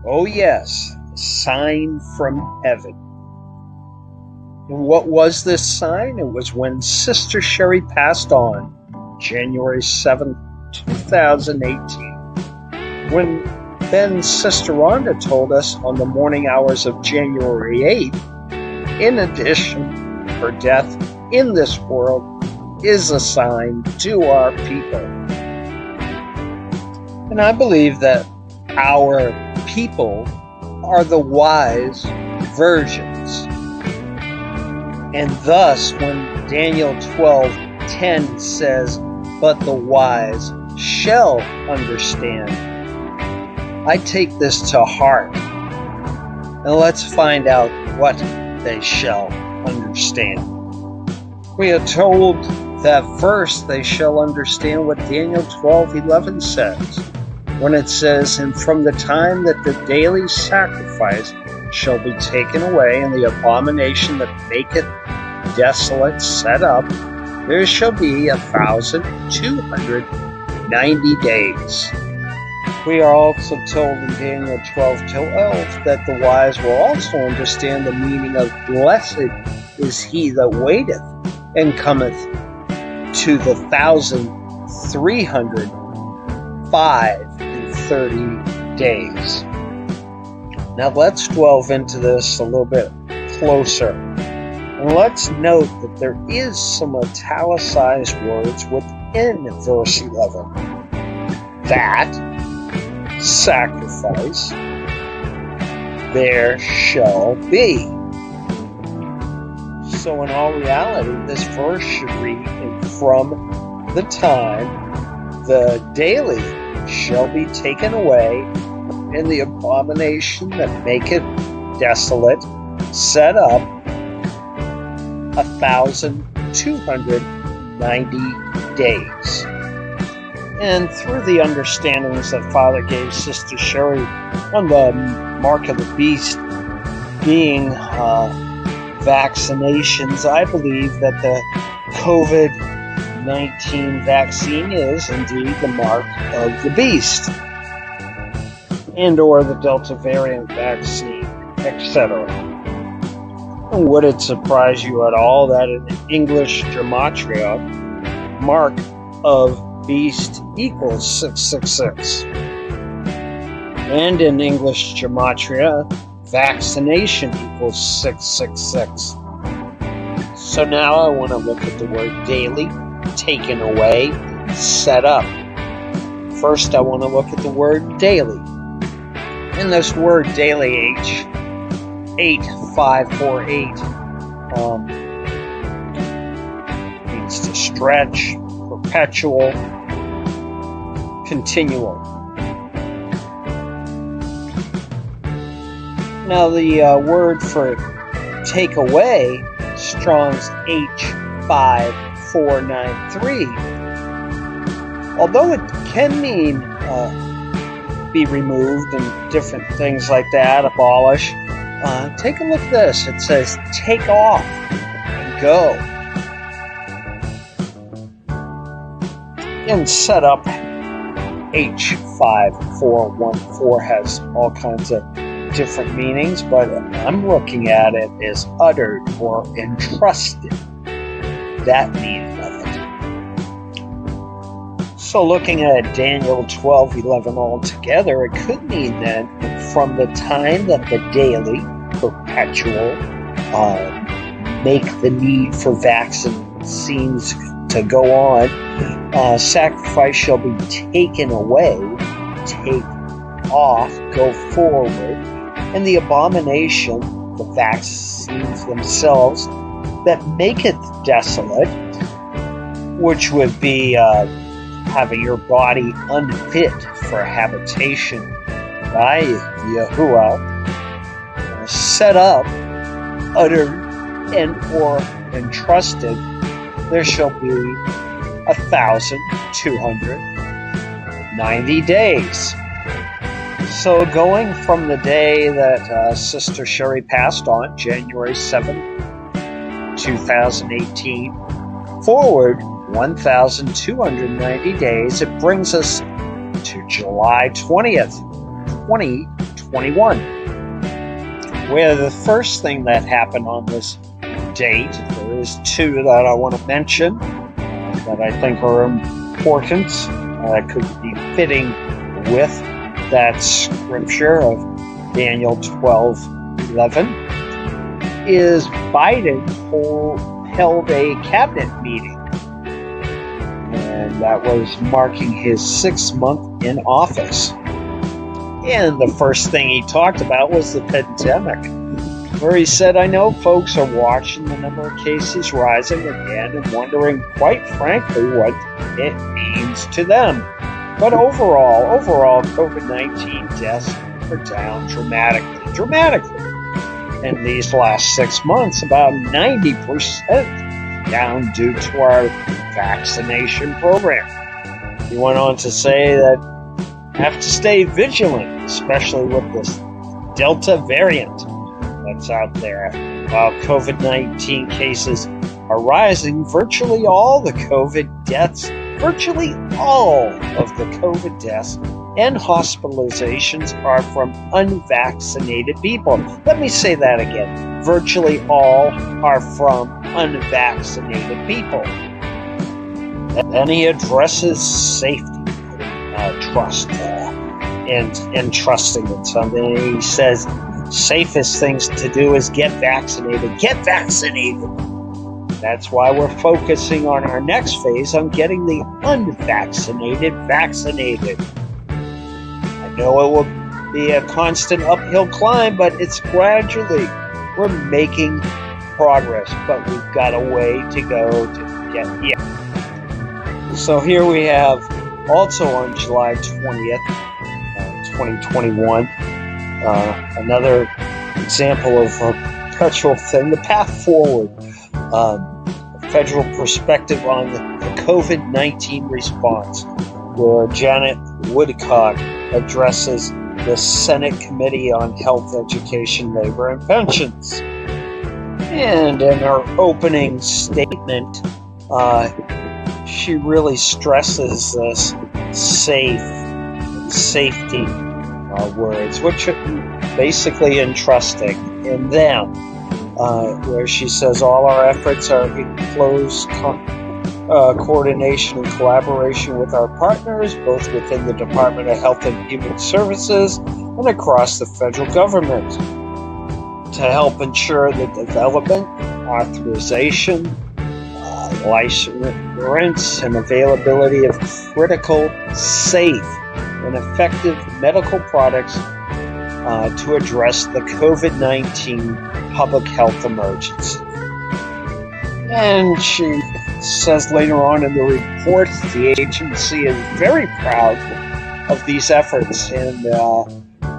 Oh, yes, the sign from heaven. And what was this sign? It was when Sister Sherry passed on January 7th, 2018. When then Sister Rhonda told us on the morning hours of January 8th, in addition, her death in this world is a sign to our people. And I believe that our people are the wise virgins. And thus, when Daniel 12:10 says, "But the wise shall understand," I take this to heart. And let's find out what they shall understand. We are told that first they shall understand what Daniel 12:11 says, when it says, "And from the time that the daily sacrifice shall be taken away, and the abomination that maketh desolate set up, there shall be 1,290 days." We are also told in Daniel 12:12 that the wise will also understand the meaning of "Blessed is he that waiteth, and cometh to the 1,330 days." Now let's delve into this a little bit closer. And let's note that there is some italicized words within verse 11. That sacrifice there shall be. So in all reality, this verse should read, "And from the time the daily shall be taken away, and the abomination that maketh desolate set up, 1,290 days." And through the understandings that Father gave Sister Sherry on the mark of the beast being vaccinations, I believe that the COVID-19 vaccine is indeed the mark of the beast, and or the Delta variant vaccine, etc. And would it surprise you at all that in English gematria, mark of beast equals 666? And in English gematria, vaccination equals 666. So now I want to look at the word daily, taken away, set up. First, I want to look at the word daily. And this word daily, H8548, means to stretch, perpetual, continual. Now the word for take away, Strong's H5493, although it can mean be removed and different things like that, abolish, take a look at this. It says take off and go. And set up, H5414 has all kinds of different meanings, but I'm looking at it as uttered or entrusted, that meaning of it. So looking at Daniel 12:11 altogether, it could mean that from the time that the daily, perpetual, make the need for vaccines to go on, sacrifice shall be taken away, take off, go forward, and the abomination, the vaccines themselves, that maketh desolate, which would be having your body unfit for habitation by Yahuwah, set up, uttered, and or entrusted, there shall be 1,290 days. So going from the day that Sister Sherry passed on, January 7th, 2018, forward 1,290 days, it brings us to July 20th, 2020. 2021. Where the first thing that happened on this date, there is two that I want to mention that I think are important, could be fitting with that scripture of Daniel 12:11, is Biden held a cabinet meeting. And that was marking his 6th month in office. And the first thing he talked about was the pandemic, where he said, I know folks are watching the number of cases rising again and wondering, quite frankly, what it means to them. But overall, COVID-19 deaths are down dramatically. In these last 6 months, about 90% down due to our vaccination program. He went on to say that we have to stay vigilant, especially with this Delta variant that's out there. While COVID-19 cases are rising, virtually all of the COVID deaths and hospitalizations are from unvaccinated people. Let me say that again. Virtually all are from unvaccinated people. And then he addresses safety, trust, and trusting in something. He says, safest things to do is get vaccinated. Get vaccinated. That's why we're focusing on our next phase on getting the unvaccinated vaccinated. I know it will be a constant uphill climb, but it's gradually. We're making progress, but we've got a way to go to get here. So here we have, also on July 20th, 2021, another example of a perpetual thing, the path forward. Federal perspective on the COVID-19 response, where Janet Woodcock addresses the Senate Committee on Health, Education, Labor, and Pensions. And in her opening statement, she really stresses this safety words, which are basically entrusting in them. Where she says all our efforts are in close coordination and collaboration with our partners, both within the Department of Health and Human Services and across the federal government, to help ensure the development, authorization, license, and availability of critical, safe, and effective medical products to address the COVID-19 public health emergency. And she says later on in the report, the agency is very proud of these efforts and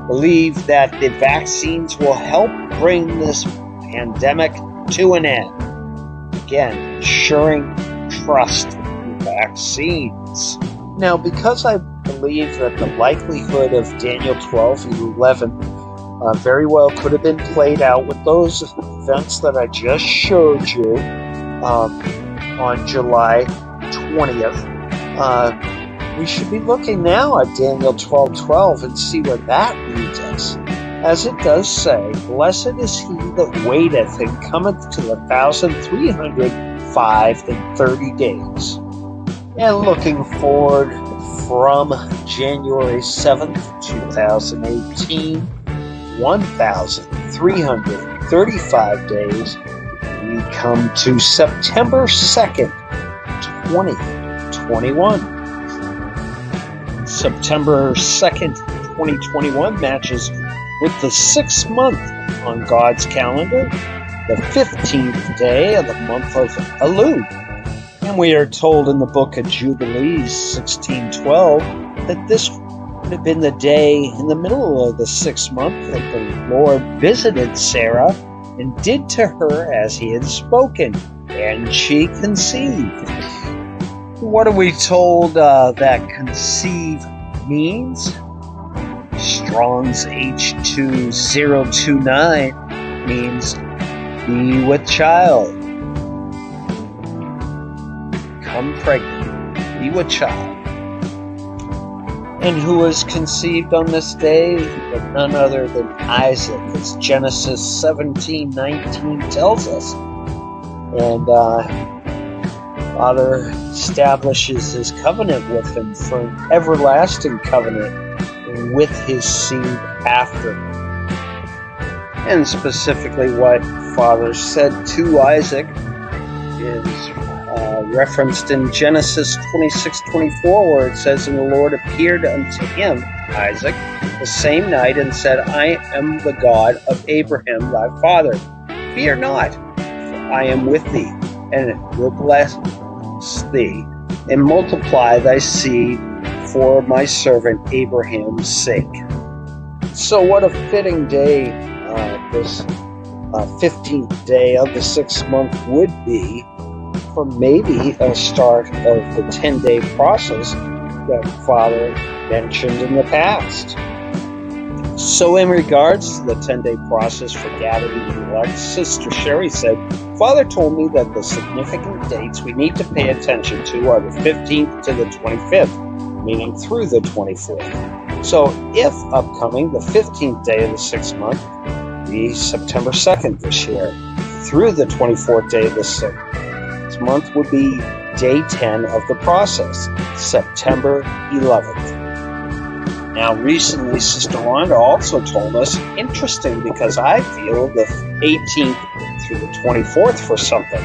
believe that the vaccines will help bring this pandemic to an end. Again, ensuring trust in vaccines. Now, because I believe that the likelihood of Daniel 12:11 very well could have been played out with those events that I just showed you on July 20th. We should be looking now at Daniel 12:12 and see where that leads us. As it does say, blessed is he that waiteth and cometh to 1,305 days. And looking forward from January 7th, 2018, 1,335 days, we come to September 2nd, 2021. September 2nd, 2021 matches with the 6th month on God's calendar, the 15th day of the month of Elul. And we are told in the book of Jubilees 16:12 that this would have been the day in the middle of the 6th month that the Lord visited Sarah and did to her as he had spoken, and she conceived. What are we told that conceive means? Strong's H2029 means be with child. Come pregnant, be with child. And who was conceived on this day? But none other than Isaac, as Genesis 17:19 tells us. And Father establishes his covenant with him for an everlasting covenant with his seed after. And specifically what Father said to Isaac is referenced in Genesis 26:24, where it says, "And the Lord appeared unto him," Isaac, "the same night, and said, I am the God of Abraham thy father. Fear not, for I am with thee, and will bless thee, and multiply thy seed for my servant Abraham's sake." So what a fitting day this 15th day of the 6th month would be for maybe a start of the 10-day process that Father mentioned in the past. So in regards to the 10-day process for gathering the elect, Sister Sherry said, "Father told me that the significant dates we need to pay attention to are the 15th to the 25th, meaning through the 24th. So if upcoming, the 15th day of the 6th month, be September 2nd this year, through the 24th day of the 6th month would be day 10 of the process, September 11th. Now, recently, Sister Rhonda also told us, interesting because I feel the 18th through the 24th for something,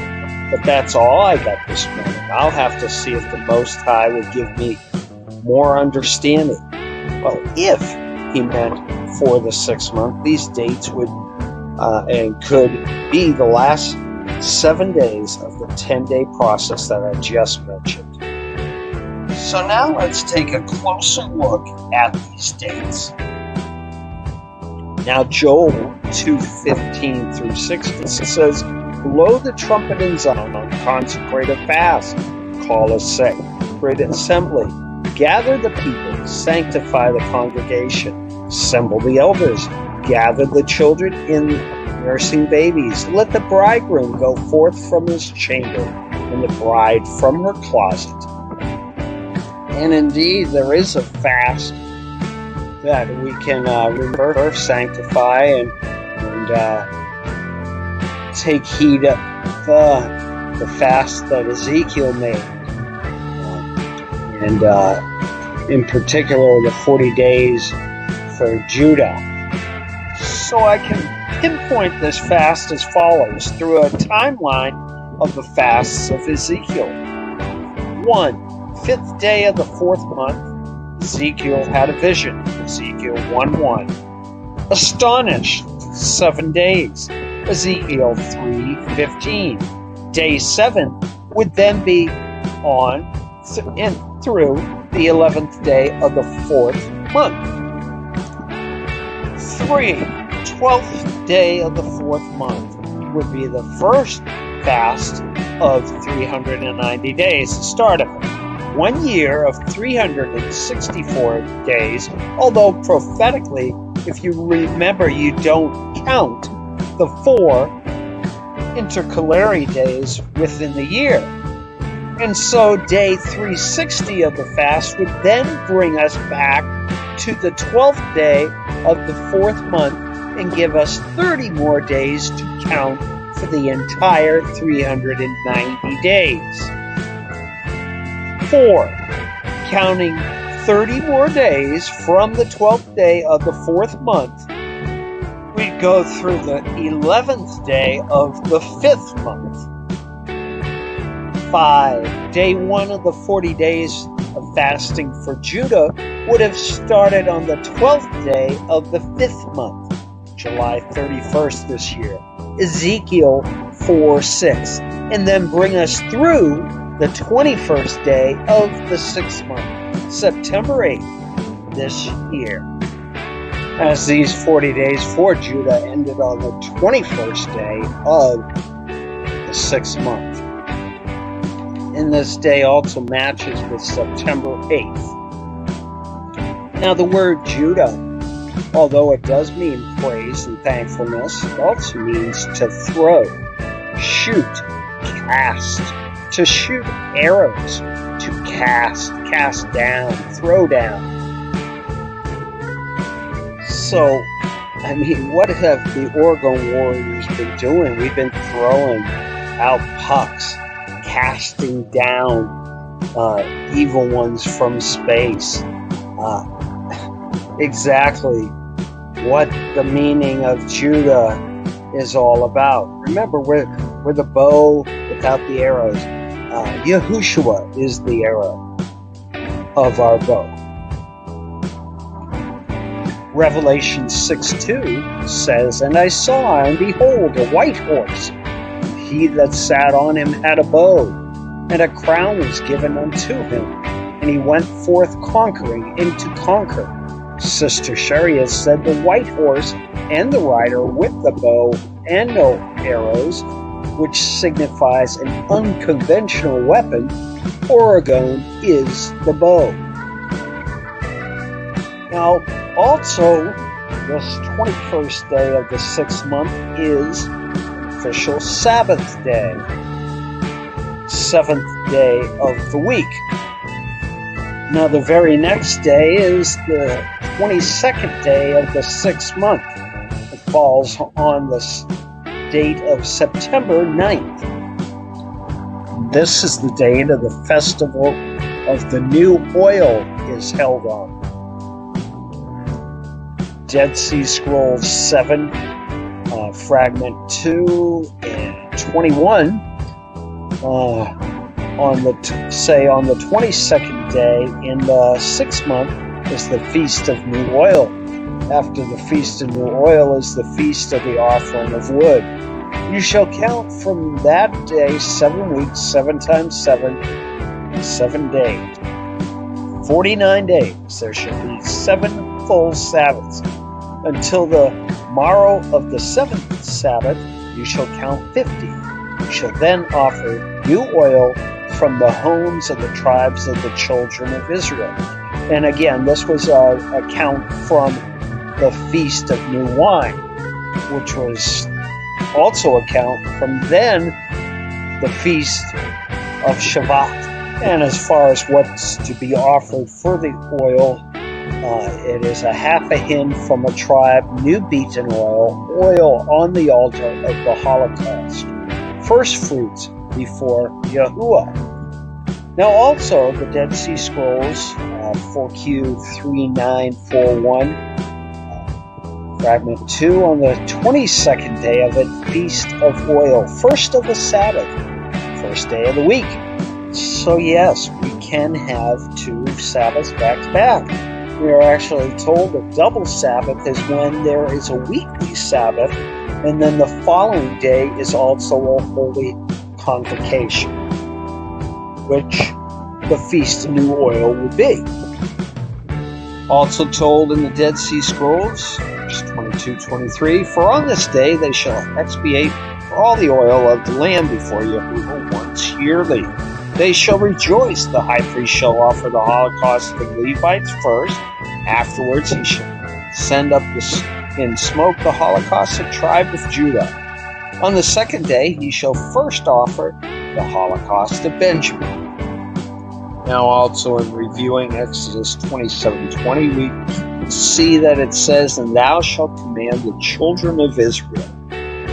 but that's all I got this morning. I'll have to see if the Most High will give me more understanding. Well, if he meant for the 6th month, these dates would and could be the last 7 days of the 10-day process that I just mentioned. So now let's take a closer look at these dates. Now Joel 2:15 through 16 says, "Blow the trumpet in Zion, consecrate a fast, call a sacred assembly, gather the people, sanctify the congregation, assemble the elders, gather the children in nursing babies. Let the bridegroom go forth from his chamber, and the bride from her closet." And indeed, there is a fast that we can remember, sanctify, and take heed of the fast that Ezekiel made. And in particular, the 40 days for Judah. So I can pinpoint this fast as follows through a timeline of the fasts of Ezekiel. 1. 5th day of the 4th month, Ezekiel had a vision. Ezekiel 1:1. Astonished, 7 days. Ezekiel 3:15. Day 7 would then be on and through the 11th day of the 4th month. 3. 12th day of the 4th month would be the first fast of 390 days, the start of it. 1 year of 364 days, although prophetically, if you remember, you don't count the 4 intercalary days within the year. And so day 360 of the fast would then bring us back to the 12th day of the 4th month and give us 30 more days to count for the entire 390 days. 4. Counting 30 more days from the 12th day of the 4th month, we'd go through the 11th day of the 5th month. 5. Day 1 of the 40 days of fasting for Judah would have started on the 12th day of the 5th month, July 31st this year, Ezekiel 4:6, and then bring us through the 21st day of the 6th month, September 8th this year. As these 40 days for Judah ended on the 21st day of the 6th month. And this day also matches with September 8th. Now the word Judah, although it does mean praise and thankfulness, it also means to throw, shoot, cast, to shoot arrows, to cast down, throw down. So, I mean, what have the Oregon Warriors been doing? We've been throwing out pucks, casting down evil ones from space. Exactly what the meaning of Judah is all about. Remember, we're the bow without the arrows. Yahushua is the arrow of our bow. Revelation 6:2 says, "And I saw, and behold, a white horse. He that sat on him had a bow, and a crown was given unto him. And he went forth conquering and to conquer." Sister Sherry has said the white horse and the rider with the bow and no arrows, which signifies an unconventional weapon. Oregon is the bow. Now, also, this 21st day of the 6th month is official Sabbath day, 7th day of the week. Now, the very next day is the 22nd day of the 6th month. It falls on the date of September 9th. This is the date of the festival of the new oil is held on. Dead Sea Scrolls 7, fragment 2 and 21, on the 22nd day in the 6th month is the Feast of New Oil. After the Feast of New Oil is the Feast of the Offering of Wood. You shall count from that day 7 weeks, 7 times 7, 7 days. 49 days. There shall be 7 full Sabbaths. Until the morrow of the 7th Sabbath, you shall count 50. You shall then offer new oil from the homes of the tribes of the children of Israel. And again, this was a count from the Feast of New Wine, which was also a count from then the Feast of Shavuot. And as far as what's to be offered for the oil, it is a half a hin from a tribe, new beaten oil on the altar of the Holocaust, first fruits before Yahuwah. Now also the Dead Sea Scrolls, 4Q3941, fragment 2, on the 22nd day of it, Feast of Oil, first of the Sabbath, first day of the week. So yes, we can have 2 Sabbaths back to back. We are actually told a double Sabbath is when there is a weekly Sabbath, and then the following day is also a holy convocation, which the Feast of New Oil would be. Also told in the Dead Sea Scrolls, verse 22-23, "For on this day they shall expiate for all the oil of the land before Yahuwah once yearly. They shall rejoice. The high priest shall offer the holocaust of the Levites first. Afterwards he shall send up in smoke the holocaust of the tribe of Judah. On the 2nd day he shall first offer the holocaust of Benjamin." Now also in reviewing Exodus 27:20, we see that it says, "And thou shalt command the children of Israel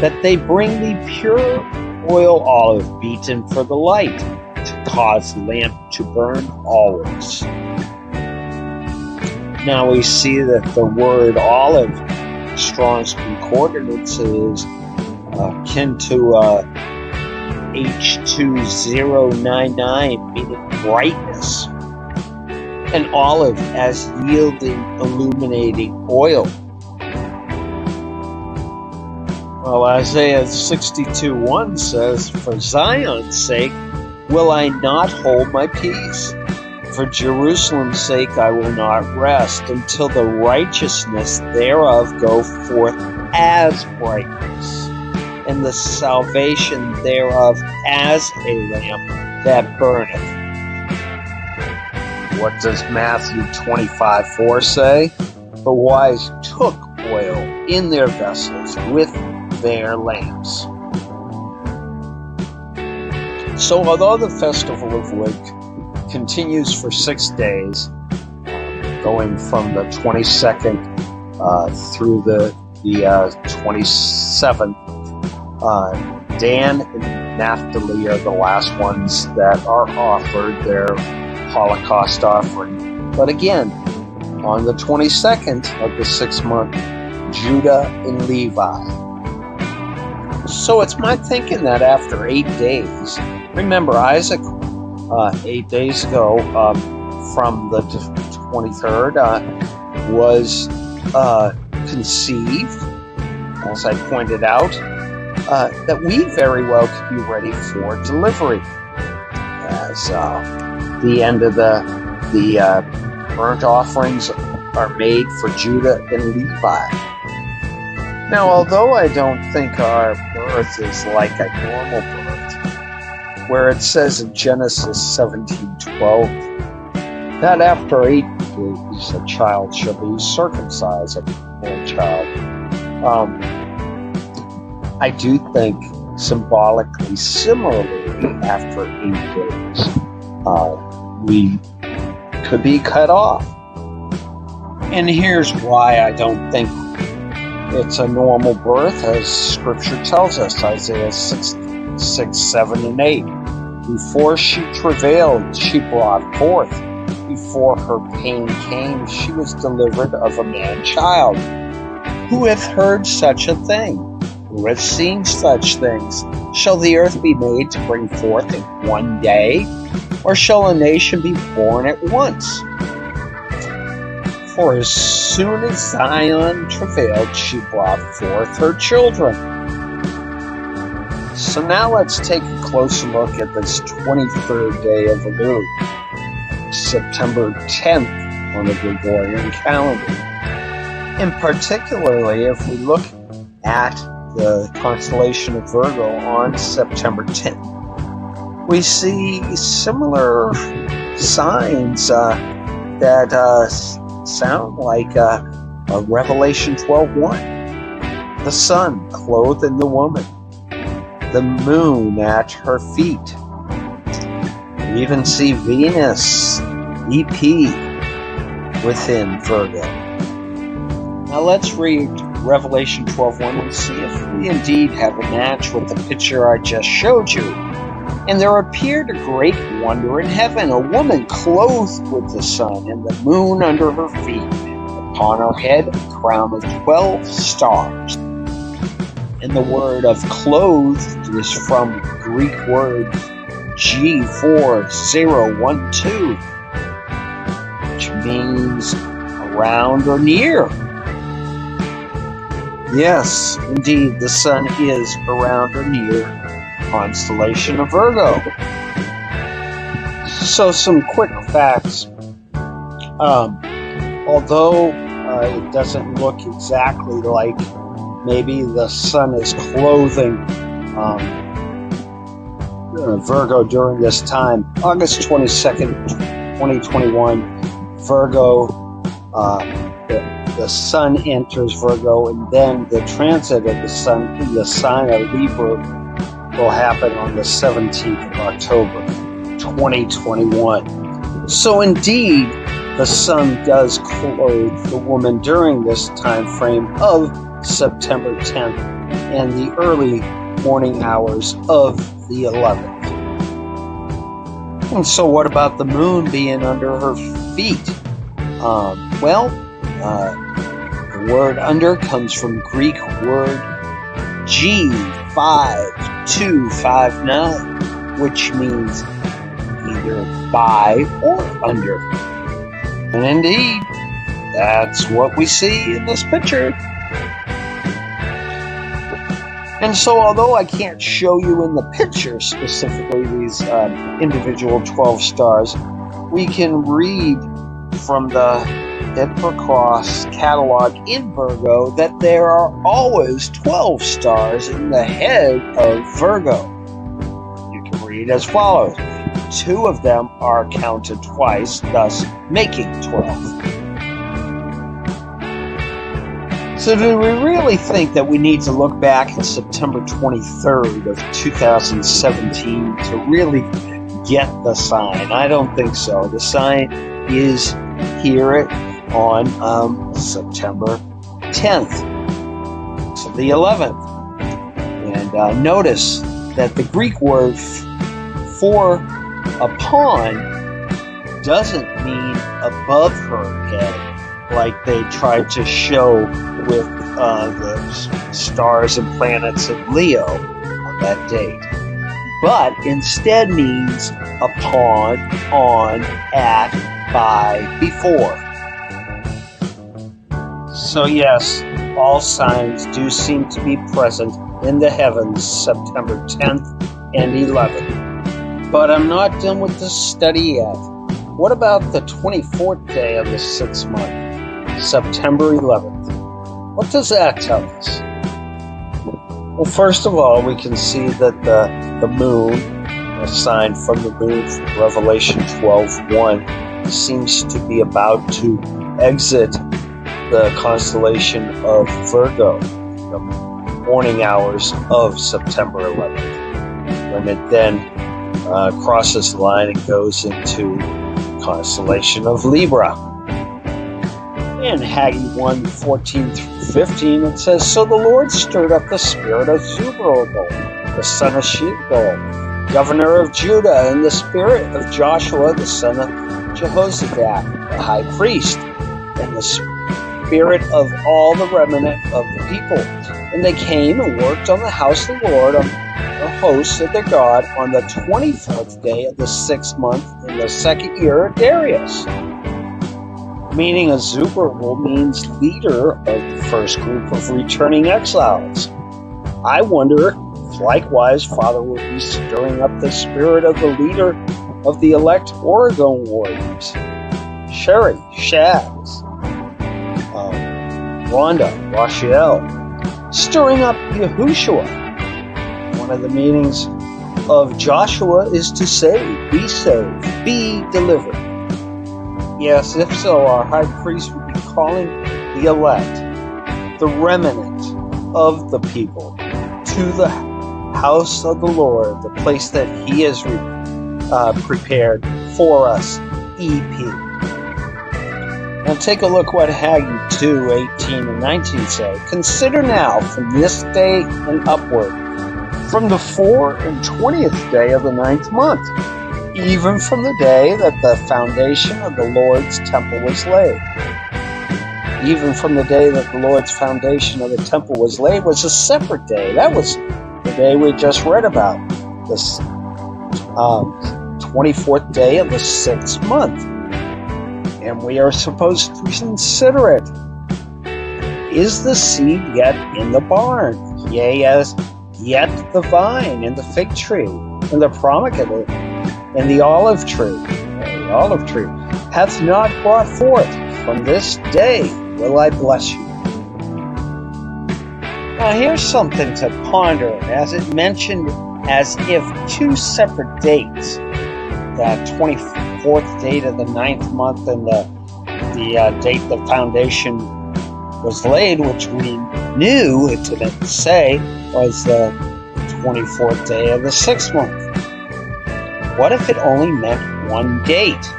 that they bring thee pure oil olive beaten for the light, to cause the lamp to burn always." Now we see that the word olive, Strong's Concordance, is akin to H2099, meaning brightness. An olive as yielding, illuminating oil. Well, Isaiah 62:1 says, "For Zion's sake will I not hold my peace. For Jerusalem's sake I will not rest, until the righteousness thereof go forth as brightness, and the salvation thereof as a lamp that burneth." What does Matthew 25:4 say? "The wise took oil in their vessels with their lamps." So although the Festival of Wood continues for 6 days, going from the 22nd through the 27th. Dan and Naphtali are the last ones that are offered their Holocaust offering. But again, on the 22nd of the 6th month, Judah and Levi. So it's my thinking that after 8 days, remember Isaac 8 days ago from the 23rd was conceived, as I pointed out, that we very well could be ready for delivery as the end of the burnt offerings are made for Judah and Levi. Now, although I don't think our birth is like a normal birth, where it says in Genesis 17:12 that after 8 days a child shall be circumcised, a born child, I do think symbolically, similarly, after 8 days, we could be cut off. And here's why I don't think it's a normal birth, as Scripture tells us, Isaiah 6, 7, and 8. Before she travailed, she brought forth. Before her pain came, she was delivered of a man-child. Who hath heard such a thing? Who hath seen such things? Shall the earth be made to bring forth in one day? Or shall a nation be born at once? For as soon as Zion travailed, she brought forth her children. So now let's take a closer look at this 23rd day of Elul, September 10th on the Gregorian calendar. And particularly if we look at the constellation of Virgo on September 10th, we see similar signs that sound like a Revelation 12:1. The sun clothed in the woman, the moon at her feet. We even see Venus, EP, within Virgo. Now let's read Revelation 12:1 and see if we indeed have a match with the picture I just showed you. And there appeared a great wonder in heaven, a woman clothed with the sun and the moon under her feet, upon her head a crown of 12 stars. And the word of clothed is from Greek word G4012, which means around or near. Yes, indeed, the sun is around or near constellation of Virgo. So some quick facts. Although it doesn't look exactly like maybe the sun is clothing Virgo during this time, August 22nd, 2021, Virgo, the sun enters Virgo, and then the transit of the sun in the sign of Libra will happen on the 17th of October, 2021. So indeed, the sun does clothe the woman during this time frame of September 10th and the early morning hours of the 11th. And so what about the moon being under her feet? The word under comes from Greek word G5259, which means either by or under. And indeed, that's what we see in this picture. And so although I can't show you in the picture specifically these individual 12 stars, we can read from the Edward Cross catalog in Virgo that there are always 12 stars in the head of Virgo. You can read as follows. 2 of them are counted twice, thus making 12. So do we really think that we need to look back at September 23rd of 2017 to really get the sign? I don't think so. The sign is here on September 10th to the 11th. And notice that the Greek word for upon doesn't mean above her head, like they tried to show with the stars and planets in Leo on that date, but instead means upon, on, at, by, before. So yes, all signs do seem to be present in the heavens September 10th and 11th. But I'm not done with this study yet. What about the 24th day of the 6th month, September 11th? What does that tell us? Well, first of all, we can see that the moon, a sign from the moon from Revelation 12:1, seems to be about to exit the constellation of Virgo, the morning hours of September 11th, when it then crosses the line and goes into the constellation of Libra. In Haggai 1:14-15, it says, "So the Lord stirred up the spirit of Zerubbabel, the son of Shealtiel, governor of Judah, and the spirit of Joshua, the son of Jehozadak, the high priest, and the spirit of all the remnant of the people. And they came and worked on the house of the Lord, on the hosts of their God, on the 24th day of the 6th month in the 2nd year of Darius." Meaning of Zerubbabel means leader of the first group of returning exiles. I wonder if likewise Father will be stirring up the spirit of the leader of the elect Oregon warriors. Sherry, Shaz, Rhonda, Rochelle, stirring up Yahushua. One of the meanings of Joshua is to save, be saved, be delivered. Yes, if so, our high priest would be calling the elect, the remnant of the people, to the house of the Lord, the place that he has prepared for us, EP. Now take a look what Haggai 2:18 and 19 say. "Consider now from this day and upward, from the 4th and 20th day of the 9th month, even from the day that the foundation of the Lord's temple was laid." Even from the day that the Lord's foundation of the temple was laid was a separate day. That was the day we just read about, this 24th day of the 6th month. And we are supposed to consider it. Is the seed yet in the barn? Yea, as yet the vine and the fig tree and the pomegranate and the olive tree, hath not brought forth. From this day will I bless you. Now here's something to ponder, as it mentioned as if two separate dates, that 24th date of the 9th month and the date the foundation was laid, which we knew it didn't say was the 24th day of the 6th month. What if it only meant one date?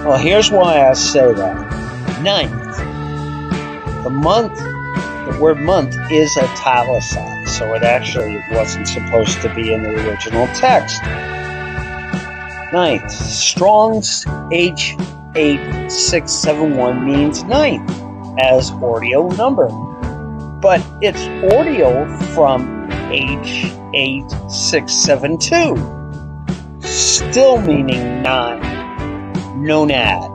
Well, here's why I say that. 9th. The word month is italicized, so it actually wasn't supposed to be in the original text. 9th. Strong's H8671 means 9th as ordinal number, but it's ordinal from H8672, still meaning 9, nonad.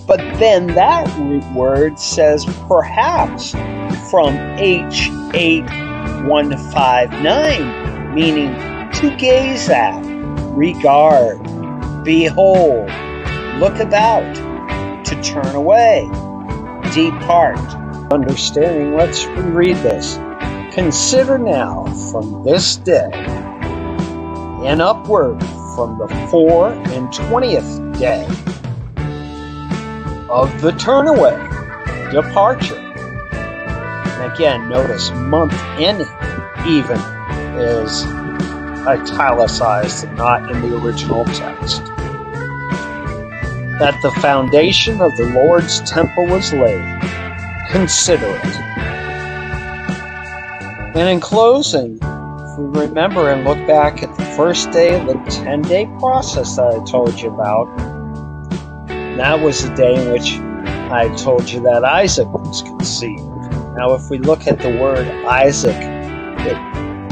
But then that root word says perhaps from H8159, meaning to gaze at, regard, behold, look about, to turn away, depart. Understanding, let's reread this. Consider now from this day and upward, from the 4th and 20th day of the turnaway, departure. And again, notice month in even is italicized and not in the original text. That the foundation of the Lord's temple was laid, consider it. And in closing, if we remember and look back at the first day of the 10-day process that I told you about, that was the day in which I told you that Isaac was conceived. Now, if we look at the word Isaac, it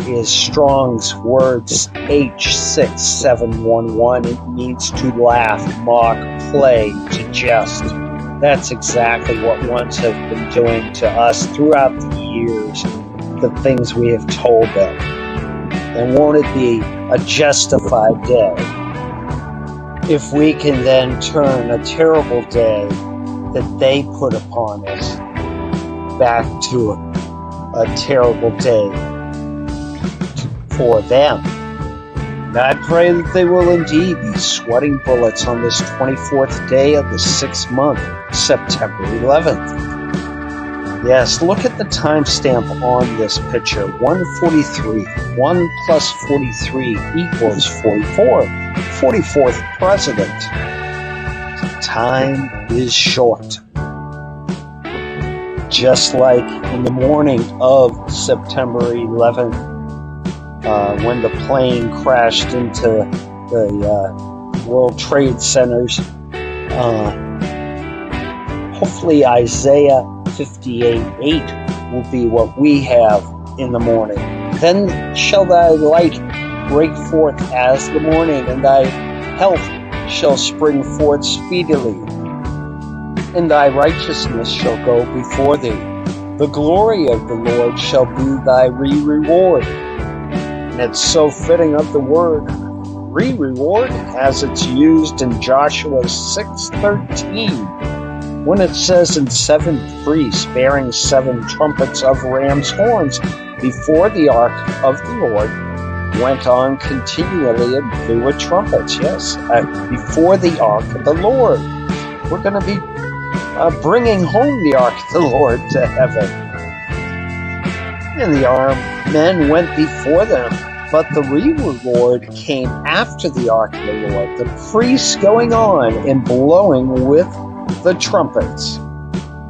is Strong's words H6711. It means to laugh, mock, play, to jest. That's exactly what ones have been doing to us throughout the years, the things we have told them. And won't it be a justified day if we can then turn a terrible day that they put upon us back to a terrible day for them? And I pray that they will indeed be sweating bullets on this 24th day of the 6th month, September 11th. Yes, look at the timestamp on this picture. 143. 1 plus 43 equals 44. 44th president. Time is short. Just like in the morning of September 11th, when the plane crashed into the World Trade Centers, hopefully Isaiah 58:8 will be what we have in the morning. Then shall thy light break forth as the morning, and thy health shall spring forth speedily, and thy righteousness shall go before thee. The glory of the Lord shall be thy reward. And it's so fitting of the word reward as it's used in Joshua 6:13. When it says, "And 7 priests bearing 7 trumpets of ram's horns before the ark of the Lord went on continually and blew with trumpets." Yes, before the ark of the Lord. We're going to be bringing home the ark of the Lord to heaven. And the armed men went before them, but the reward came after the ark of the Lord, the priests going on and blowing with the trumpets.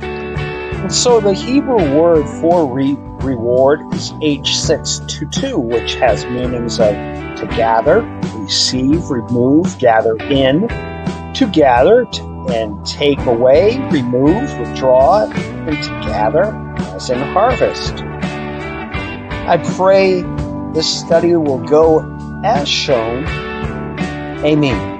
And so the Hebrew word for reward is H622, which has meanings of to gather, receive, remove, gather in, to gather, and take away, remove, withdraw, and to gather, as in harvest. I pray this study will go as shown. Amen.